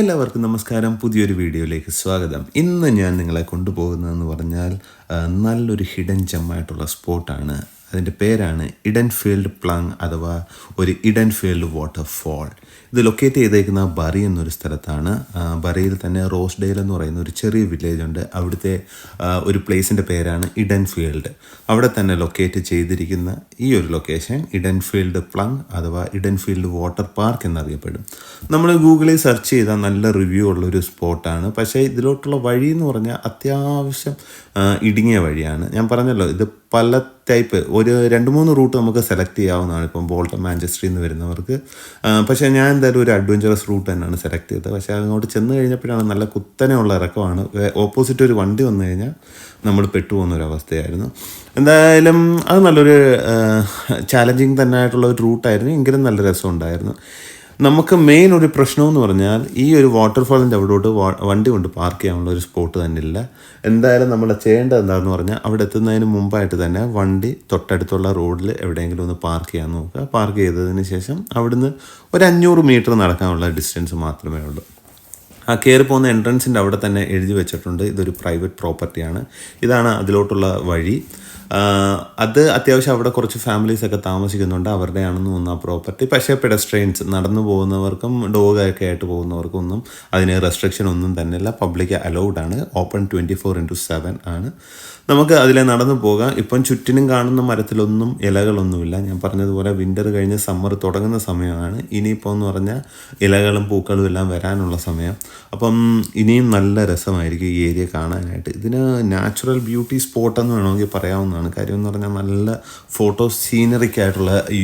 എല്ലാവർക്കും നമസ്കാരം. പുതിയൊരു വീഡിയോയിലേക്ക് സ്വാഗതം. ഇന്ന് ഞാൻ നിങ്ങളെ കൊണ്ടുപോകുന്നതെന്ന് പറഞ്ഞാൽ നല്ലൊരു ഹിഡൻ ജമ്മായിട്ടുള്ള സ്പോട്ടാണ്. അതിൻ്റെ പേരാണ് ഇഡൻഫീൽഡ് പ്ലങ് അഥവാ ഒരു ഇഡൻഫീൽഡ് വാട്ടർഫോൾ. ഇത് ലൊക്കേറ്റ് ചെയ്തേക്കുന്ന ബറി എന്നൊരു സ്ഥലത്താണ്. ബറിയിൽ തന്നെ റോസ്ഡെയിൽ എന്ന് പറയുന്ന ഒരു ചെറിയ വില്ലേജ് ഉണ്ട്. അവിടുത്തെ ഒരു പ്ലേസിൻ്റെ പേരാണ് ഇഡൻഫീൽഡ്. അവിടെ തന്നെ ലൊക്കേറ്റ് ചെയ്തിരിക്കുന്ന ഈ ഒരു ലൊക്കേഷൻ ഇഡൻഫീൽഡ് പ്ലങ് അഥവാ ഇഡൻഫീൽഡ് വാട്ടർ പാർക്ക് എന്നറിയപ്പെടും. നമ്മൾ ഗൂഗിളിൽ സെർച്ച് ചെയ്താൽ നല്ല റിവ്യൂ ഉള്ളൊരു സ്പോട്ടാണ്. പക്ഷേ ഇതിലോട്ടുള്ള വഴി എന്ന് പറഞ്ഞാൽ അത്യാവശ്യം ഇടുങ്ങിയ വഴിയാണ്. ഞാൻ പറഞ്ഞല്ലോ, ഇത് പല ടൈപ്പ് ഒരു 2-3 റൂട്ട് നമുക്ക് സെലക്ട് ചെയ്യാവുന്നതാണ്. ഇപ്പം ബോൾട്ടൺ മാഞ്ചസ്റ്ററിൽ നിന്ന് വരുന്നവർക്ക്. പക്ഷേ ഞാൻ എന്തായാലും ഒരു അഡ്വഞ്ചറസ് റൂട്ട് തന്നെയാണ് സെലക്ട് ചെയ്തത്. പക്ഷേ അങ്ങോട്ട് ചെന്ന് കഴിഞ്ഞപ്പോഴാണ് നല്ല കുത്തനെയുള്ള ഇറക്കമാണ്. ഓപ്പോസിറ്റ് ഒരു വണ്ടി വന്നു കഴിഞ്ഞാൽ നമ്മൾ പെട്ടുപോകുന്നൊരവസ്ഥയായിരുന്നു. എന്തായാലും അത് നല്ലൊരു ചാലഞ്ചിങ് തന്നെ ആയിട്ടുള്ള ഒരു റൂട്ടായിരുന്നു. എങ്കിലും നല്ല രസമുണ്ടായിരുന്നു. നമുക്ക് മെയിൻ ഒരു പ്രശ്നമെന്ന് പറഞ്ഞാൽ ഈ ഒരു വാട്ടർഫാളിൻ്റെ അവിടോട്ട് വണ്ടി കൊണ്ട് പാർക്ക് ചെയ്യാനുള്ള ഒരു സ്പോട്ട് തന്നെ ഇല്ല. എന്തായാലും നമ്മൾ ചെയ്യേണ്ടത് എന്താണെന്ന് പറഞ്ഞാൽ അവിടെ എത്തുന്നതിന് മുമ്പായിട്ട് തന്നെ വണ്ടി തൊട്ടടുത്തുള്ള റോഡിൽ എവിടെയെങ്കിലും ഒന്ന് പാർക്ക് ചെയ്യാൻ നോക്കുക. പാർക്ക് ചെയ്തതിന് ശേഷം അവിടുന്ന് ഒരു 500 മീറ്റർ നടക്കാനുള്ള ഡിസ്റ്റൻസ് മാത്രമേ ഉള്ളൂ. ആ കയറി പോകുന്ന എൻട്രൻസിൻ്റെ അവിടെ തന്നെ എഴുതി വെച്ചിട്ടുണ്ട് ഇതൊരു പ്രൈവറ്റ് പ്രോപ്പർട്ടിയാണ്. ഇതാണ് അതിലോട്ടുള്ള വഴി. അത് അത്യാവശ്യം അവിടെ കുറച്ച് ഫാമിലീസൊക്കെ താമസിക്കുന്നുണ്ട്. അവരുടെയാണെന്ന് തോന്നുന്നു ആ പ്രോപ്പർട്ടി. പക്ഷേ പെഡസ്ട്രെയിൻസ് നടന്നു പോകുന്നവർക്കും ഡോഗൊക്കെ ആയിട്ട് പോകുന്നവർക്കും ഒന്നും അതിന് റെസ്ട്രിക്ഷൻ ഒന്നും തന്നെയില്ല. പബ്ലിക് അലൗഡ് ആണ്. ഓപ്പൺ 24/7 ആണ്. നമുക്ക് അതിലെ നടന്നു പോകാം. ഇപ്പം ചുറ്റിനും കാണുന്ന മരത്തിലൊന്നും ഇലകളൊന്നുമില്ല. ഞാൻ പറഞ്ഞതുപോലെ വിൻ്റർ കഴിഞ്ഞ് സമ്മർ തുടങ്ങുന്ന സമയമാണ്. ഇനിയിപ്പോൾ എന്ന് പറഞ്ഞാൽ ഇലകളും പൂക്കളും എല്ലാം വരാനുള്ള സമയം. അപ്പം ഇനിയും നല്ല രസമായിരിക്കും ഈ ഏരിയ കാണാനായിട്ട്. ഇതിന് നാച്ചുറൽ ബ്യൂട്ടി സ്പോട്ടെന്ന് വേണമെങ്കിൽ പറയാവുന്നതാണ്. കാര്യം എന്ന് പറഞ്ഞാൽ നല്ല ഫോട്ടോ സീനറിക്കായിട്ടുള്ള ഈ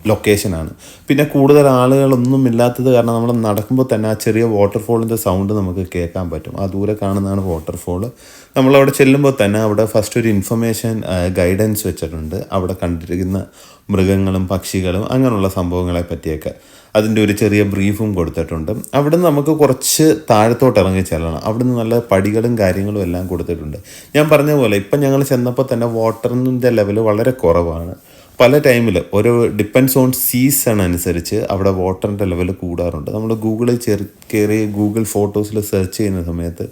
ലൊക്കേഷനാണ്. പിന്നെ കൂടുതൽ ആളുകളൊന്നും ഇല്ലാത്തത് കാരണം നമ്മൾ നടക്കുമ്പോൾ തന്നെ ആ ചെറിയ വാട്ടർഫോളിൻ്റെ സൗണ്ട് നമുക്ക് കേൾക്കാൻ പറ്റും. ആ ദൂരെ കാണുന്നതാണ് വാട്ടർഫോൾ. നമ്മളവിടെ ചെല്ലുമ്പോൾ തന്നെ അവിടെ ഫസ്റ്റ് ഒരു ഇൻഫർമേഷൻ ഗൈഡൻസ് വെച്ചിട്ടുണ്ട്. അവിടെ കണ്ടിരിക്കുന്ന മൃഗങ്ങളും പക്ഷികളും അങ്ങനെയുള്ള സംഭവങ്ങളെ പറ്റിയൊക്കെ അതിൻ്റെ ഒരു ചെറിയ ബ്രീഫും കൊടുത്തിട്ടുണ്ട്. അവിടുന്ന് നമുക്ക് കുറച്ച് താഴത്തോട്ട് ഇറങ്ങി ചെല്ലണം. അവിടുന്ന് നല്ല പടികളും കാര്യങ്ങളും എല്ലാം കൊടുത്തിട്ടുണ്ട്. ഞാൻ പറഞ്ഞ പോലെ ഇപ്പം ഞങ്ങൾ ചെന്നപ്പോൾ തന്നെ വാട്ടറിൻ്റെ ലെവൽ വളരെ കുറവാണ്. പല ടൈമിൽ ഒരു ഡിപ്പെൻഡ്സ് ഓൺ സീസൺ അനുസരിച്ച് അവിടെ വാട്ടറിൻ്റെ ലെവൽ കൂടാറുണ്ട്. നമ്മൾ ഗൂഗിളിൽ കയറി ഗൂഗിൾ ഫോട്ടോസിൽ സെർച്ച് ചെയ്യുന്ന സമയത്ത്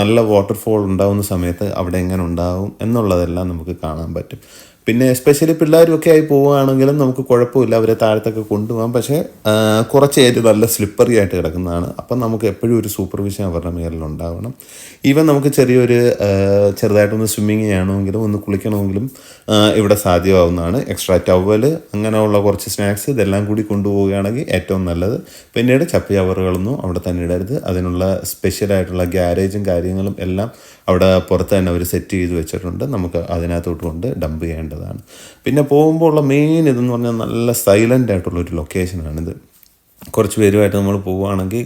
നല്ല വാട്ടർഫോൾ ഉണ്ടാകുന്ന സമയത്ത് അവിടെ എങ്ങനെ ഉണ്ടാകും എന്നുള്ളതെല്ലാം നമുക്ക് കാണാൻ പറ്റും. പിന്നെ എസ്പെഷ്യലി പിള്ളേരുമൊക്കെ ആയി പോവുകയാണെങ്കിലും നമുക്ക് കുഴപ്പമില്ല, അവരെ താഴത്തൊക്കെ കൊണ്ടുപോകാം. പക്ഷേ കുറച്ച് ഏരിയ നല്ല സ്ലിപ്പറി ആയിട്ട് കിടക്കുന്നതാണ്. അപ്പം നമുക്ക് എപ്പോഴും ഒരു സൂപ്പർവിഷൻ അവരുടെ മേലിലുണ്ടാവണം. ഈവൻ നമുക്ക് ചെറുതായിട്ടൊന്ന് സ്വിമ്മിങ് ചെയ്യണമെങ്കിലും ഒന്ന് കുളിക്കണമെങ്കിലും ഇവിടെ സാധ്യമാവുന്നതാണ്. എക്സ്ട്രാ ടവല് അങ്ങനെയുള്ള കുറച്ച് സ്നാക്സ് ഇതെല്ലാം കൂടി കൊണ്ടുപോവുകയാണെങ്കിൽ ഏറ്റവും നല്ലത്. പിന്നീട് ചപ്പ് ചവറുകളൊന്നും അവിടെ തന്നെ ഇടരുത്. അതിനുള്ള സ്പെഷ്യലായിട്ടുള്ള ഗ്യാരേജും കാര്യങ്ങളും എല്ലാം അവിടെ പുറത്ത് തന്നെ അവർ സെറ്റ് ചെയ്ത് വെച്ചിട്ടുണ്ട്. നമുക്ക് അതിനകത്തോട്ട് കൊണ്ട് ഡംപ് ചെയ്യേണ്ടതാണ്. പിന്നെ പോകുമ്പോൾ ഉള്ള മെയിൻ ഇതെന്ന് പറഞ്ഞാൽ നല്ല സൈലൻ്റ് ആയിട്ടുള്ളൊരു ലൊക്കേഷനാണിത്. കുറച്ച് പേരുമായിട്ട് നമ്മൾ പോവുകയാണെങ്കിൽ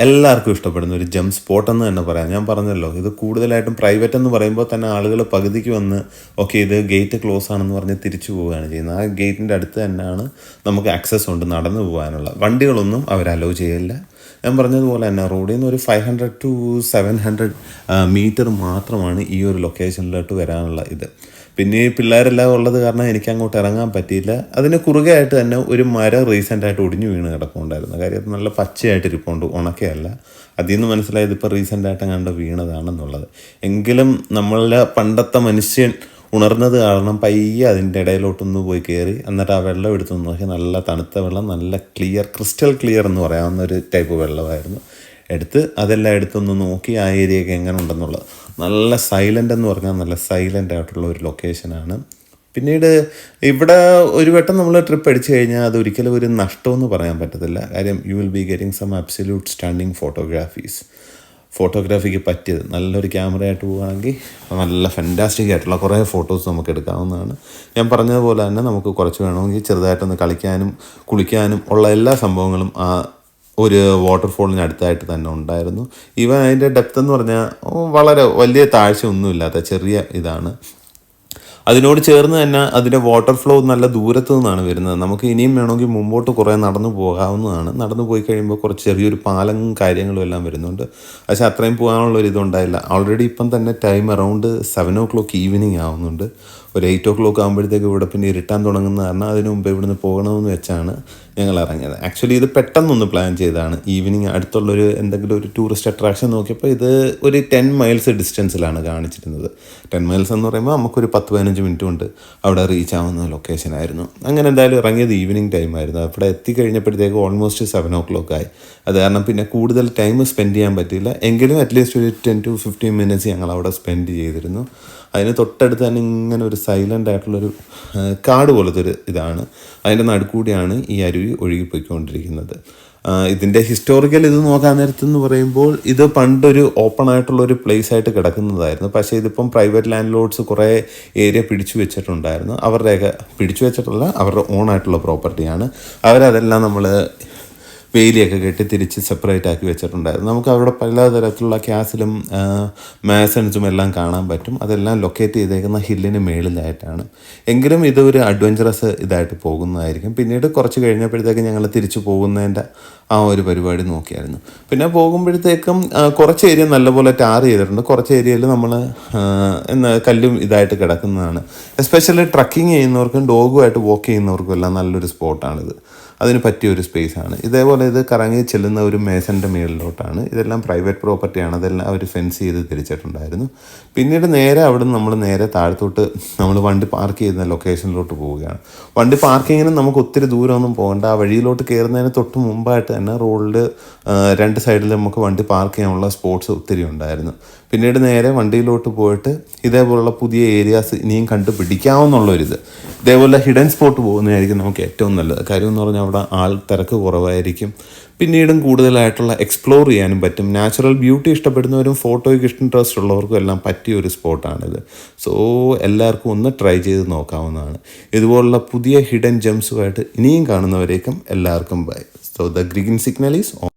എല്ലാവർക്കും ഇഷ്ടപ്പെടുന്ന ഒരു ജംപ് സ്പോട്ടെന്ന് തന്നെ പറയാം. ഞാൻ പറഞ്ഞല്ലോ, ഇത് കൂടുതലായിട്ടും പ്രൈവറ്റ് എന്ന് പറയുമ്പോൾ തന്നെ ആളുകൾ പകുതിക്ക് വന്ന് ഓക്കെ ഇത് ഗേറ്റ് ക്ലോസ് ആണെന്ന് പറഞ്ഞ് തിരിച്ചു പോവുകയാണ് ചെയ്യുന്നത്. ആ ഗേറ്റിൻ്റെ അടുത്ത് തന്നെയാണ് നമുക്ക് ആക്സസ് ഉണ്ട് നടന്നു പോകാനുള്ള. വണ്ടികളൊന്നും അവർ അലോ ചെയ്യില്ല. ഞാൻ പറഞ്ഞതുപോലെ തന്നെ റോഡിൽ നിന്ന് ഒരു 500 to 700 മീറ്റർ മാത്രമാണ് ഈ ഒരു ലൊക്കേഷനിലോട്ട് വരാനുള്ള ഇത്. പിന്നെ ഈ പിള്ളേരെല്ലാം ഉള്ളത് കാരണം എനിക്ക് അങ്ങോട്ട് ഇറങ്ങാൻ പറ്റിയില്ല. അതിന് കുറുകെ ആയിട്ട് തന്നെ ഒരു മരം റീസെൻ്റായിട്ട് ഒടിഞ്ഞു വീണ് കിടപ്പുണ്ടായിരുന്നു. കാര്യം അത് നല്ല പച്ചയായിട്ട് ഇരിപ്പുണ്ട്, ഉണക്കയല്ല. അതിൽ നിന്ന് മനസ്സിലായത് ഇപ്പോൾ റീസെൻ്റായിട്ട് കണ്ട് വീണതാണെന്നുള്ളത്. എങ്കിലും നമ്മളുടെ പണ്ടത്തെ മനുഷ്യൻ ഉണർന്നത് കാരണം പയ്യെ അതിൻ്റെ ഇടയിലോട്ടൊന്ന് പോയി കയറി എന്നിട്ട് ആ വെള്ളം എടുത്തു നോക്കി. നല്ല തണുത്ത വെള്ളം, നല്ല ക്രിസ്റ്റൽ ക്ലിയർ എന്ന് പറയാവുന്ന ഒരു ടൈപ്പ് വെള്ളമായിരുന്നു. അതെല്ലാം എടുത്തൊന്ന് നോക്കി ആ ഏരിയയൊക്കെ എങ്ങനെ ഉണ്ടെന്നുള്ളത്. നല്ല സൈലൻ്റ് എന്ന് പറഞ്ഞാൽ നല്ല സൈലൻ്റ് ആയിട്ടുള്ള ഒരു ലൊക്കേഷനാണ്. പിന്നീട് ഇവിടെ ഒരു വട്ടം നമ്മൾ ട്രിപ്പ് അടിച്ചു കഴിഞ്ഞാൽ അതൊരിക്കലും ഒരു നഷ്ടമെന്ന് പറയാൻ പറ്റത്തില്ല. കാര്യം you will be getting some absolute stunning ഫോട്ടോഗ്രാഫിക്ക് പറ്റിയത് നല്ലൊരു ക്യാമറയായിട്ട് പോവുകയാണെങ്കിൽ നല്ല ഫാൻറ്റാസ്റ്റിക് ആയിട്ടുള്ള കുറേ ഫോട്ടോസ് നമുക്ക് എടുക്കാവുന്നതാണ്. ഞാൻ പറഞ്ഞതുപോലെ തന്നെ നമുക്ക് കുറച്ച് വേണമെങ്കിൽ ചെറുതായിട്ടൊന്ന് കളിക്കാനും കുളിക്കാനും ഉള്ള എല്ലാ സംഭവങ്ങളും ആ ഒരു വാട്ടർഫോളിന് അടുത്തായിട്ട് തന്നെ ഉണ്ടായിരുന്നു. ഈവൻ അതിൻ്റെ ഡെപ്ത് എന്ന് പറഞ്ഞാൽ വളരെ വലിയ താഴ്ച ഒന്നുമില്ലാത്ത ചെറിയ ഇതാണ്. അതിനോട് ചേർന്ന് തന്നെ അതിൻ്റെ വാട്ടർ ഫ്ലോ നല്ല ദൂരത്തു നിന്നാണ് വരുന്നത്. നമുക്ക് ഇനിയും വേണമെങ്കിൽ മുമ്പോട്ട് കുറേ നടന്നു പോകാവുന്നതാണ്. നടന്നു പോയി കഴിയുമ്പോൾ കുറച്ച് ചെറിയൊരു പാലം കാര്യങ്ങളും എല്ലാം വരുന്നുണ്ട്. പക്ഷേ അത്രയും പോകാനുള്ളൊരു ഇതുണ്ടായില്ല. ഓൾറെഡി ഇപ്പം തന്നെ ടൈം അറൗണ്ട് 7 o'clock ഈവനിങ് ആവുന്നുണ്ട്. ഒരു 8 o'clock ആകുമ്പോഴത്തേക്ക് ഇവിടെ പിന്നെ ഇരുട്ടാൻ തുടങ്ങുന്ന കാരണം അതിന് മുമ്പ് ഇവിടുന്ന് പോകണമെന്ന് വെച്ചാണ് ഞങ്ങൾ ഇറങ്ങിയത്. ആക്ച്വലി ഇത് പെട്ടെന്നൊന്ന് പ്ലാൻ ചെയ്തതാണ്. ഈവനിങ് അടുത്തുള്ളൊരു എന്തെങ്കിലും ഒരു ടൂറിസ്റ്റ് അട്രാക്ഷൻ നോക്കിയപ്പോൾ ഇത് ഒരു 10 miles ഡിസ്റ്റൻസിലാണ് കാണിച്ചിരുന്നത്. 10 miles എന്ന് പറയുമ്പോൾ നമുക്കൊരു 10-15 മിനിറ്റ് കൊണ്ട് അവിടെ റീച്ച് ആവുന്ന ലൊക്കേഷനായിരുന്നു. അങ്ങനെ എന്തായാലും ഇറങ്ങിയത് ഈവനിങ് ടൈമായിരുന്നു. അവിടെ എത്തിക്കഴിഞ്ഞപ്പോഴത്തേക്ക് ഓൾമോസ്റ്റ് 7 o'clock ആയി. അത് കാരണം പിന്നെ കൂടുതൽ ടൈം സ്പെൻഡ് ചെയ്യാൻ പറ്റിയില്ല. എങ്കിലും അറ്റ്ലീസ്റ്റ് ഒരു 10 to 15 minutes ഞങ്ങൾ അവിടെ സ്പെൻഡ് ചെയ്തിരുന്നു. അതിന് തൊട്ടടുത്ത് തന്നെ ഇങ്ങനെ ഒരു സൈലൻ്റ് ആയിട്ടുള്ളൊരു കാട് പോലത്തെ ഒരു ഇതാണ്. അതിൻ്റെ നടുക്കൂടിയാണ് ഈ അരുവി ഒഴുകിപ്പോയിക്കൊണ്ടിരിക്കുന്നത്. ഇതിൻ്റെ ഹിസ്റ്റോറിക്കൽ ഇത് നോക്കാൻ നേരത്തെന്ന് പറയുമ്പോൾ ഇത് പണ്ടൊരു ഓപ്പൺ ആയിട്ടുള്ളൊരു പ്ലേസ് ആയിട്ട് കിടക്കുന്നതായിരുന്നു. പക്ഷേ ഇതിപ്പം പ്രൈവറ്റ് ലാൻഡ് ലോഡ്സ് കുറേ ഏരിയ പിടിച്ചു വെച്ചിട്ടുണ്ടായിരുന്നു. അവരുടെയൊക്കെ പിടിച്ചു വെച്ചിട്ടുള്ള അവരുടെ ഓൺ ആയിട്ടുള്ള പ്രോപ്പർട്ടിയാണ്. അവരതെല്ലാം നമ്മൾ വേലിയൊക്കെ കെട്ടി തിരിച്ച് സെപ്പറേറ്റ് ആക്കി വെച്ചിട്ടുണ്ടായിരുന്നു. നമുക്ക് അവിടെ പലതരത്തിലുള്ള ക്യാസിലും മാസൺസും എല്ലാം കാണാൻ പറ്റും. അതെല്ലാം ലൊക്കേറ്റ് ചെയ്തേക്കുന്ന ഹില്ലിന് മേളിലായിട്ടാണ്. എങ്കിലും ഇതൊരു അഡ്വഞ്ചറസ് ഇതായിട്ട് പോകുന്നതായിരിക്കും. പിന്നീട് കുറച്ച് കഴിഞ്ഞപ്പോഴത്തേക്ക് ഞങ്ങൾ തിരിച്ചു പോകുന്നതിൻ്റെ ആ ഒരു പരിപാടി നോക്കിയായിരുന്നു. പിന്നെ പോകുമ്പോഴത്തേക്കും കുറച്ച് ഏരിയ നല്ലപോലെ ടാർ ചെയ്തിട്ടുണ്ട്. കുറച്ച് ഏരിയയിൽ നമ്മൾ കല്ലും ഇതായിട്ട് കിടക്കുന്നതാണ്. എസ്പെഷ്യലി ട്രക്കിങ് ചെയ്യുന്നവർക്കും ഡോഗുമായിട്ട് വാക്ക് ചെയ്യുന്നവർക്കും എല്ലാം നല്ലൊരു സ്പോട്ടാണിത്. അതിന് പറ്റിയൊരു സ്പേസാണ്. ഇതേപോലെ ഇത് കറങ്ങി ചെല്ലുന്ന ഒരു മേസൻ്റെ മേളിലോട്ടാണ്. ഇതെല്ലാം പ്രൈവറ്റ് പ്രോപ്പർട്ടിയാണ്. അതെല്ലാം അവർ ഫെൻസ് ചെയ്ത് തിരിച്ചിട്ടുണ്ടായിരുന്നു. പിന്നീട് നേരെ അവിടെ നിന്ന് നമ്മൾ നേരെ താഴത്തോട്ട് നമ്മൾ വണ്ടി പാർക്ക് ചെയ്യുന്ന ലൊക്കേഷനിലോട്ട് പോവുകയാണ്. വണ്ടി പാർക്കിങ്ങിന് നമുക്ക് ഒത്തിരി ദൂരമൊന്നും പോകണ്ട. ആ വഴിയിലോട്ട് കയറുന്നതിന് തൊട്ട് മുമ്പായിട്ട് തന്നെ റോഡിൽ 2 സൈഡിൽ നമുക്ക് വണ്ടി പാർക്ക് ചെയ്യാനുള്ള സ്പോട്ട്സ് ഒത്തിരി ഉണ്ടായിരുന്നു. പിന്നീട് നേരെ വണ്ടിയിലോട്ട് പോയിട്ട് ഇതേപോലുള്ള പുതിയ ഏരിയാസ് ഇനിയും കണ്ടുപിടിക്കാവുന്നുള്ളൊരിത്. ഇതേപോലെ ഹിഡൻ സ്പോട്ട് പോകുന്നതായിരിക്കും നമുക്ക് ഏറ്റവും നല്ലത്. കാര്യം എന്ന് പറഞ്ഞാൽ അവിടെ ആൾ തിരക്ക് കുറവായിരിക്കും. പിന്നീടും കൂടുതലായിട്ടുള്ള എക്സ്പ്ലോർ ചെയ്യാനും പറ്റും. നാച്ചുറൽ ബ്യൂട്ടി ഇഷ്ടപ്പെടുന്നവരും ഫോട്ടോയ്ക്ക് ഇൻട്രസ്റ്റ് ഉള്ളവർക്കും എല്ലാം പറ്റിയ ഒരു സ്പോട്ടാണിത്. സോ എല്ലാവർക്കും ഒന്ന് ട്രൈ ചെയ്ത് നോക്കാവുന്നതാണ്. ഇതുപോലുള്ള പുതിയ ഹിഡൻ ജെംസുമായിട്ട് ഇനിയും കാണുന്നവരേക്കും എല്ലാവർക്കും bye. So the green signal is on.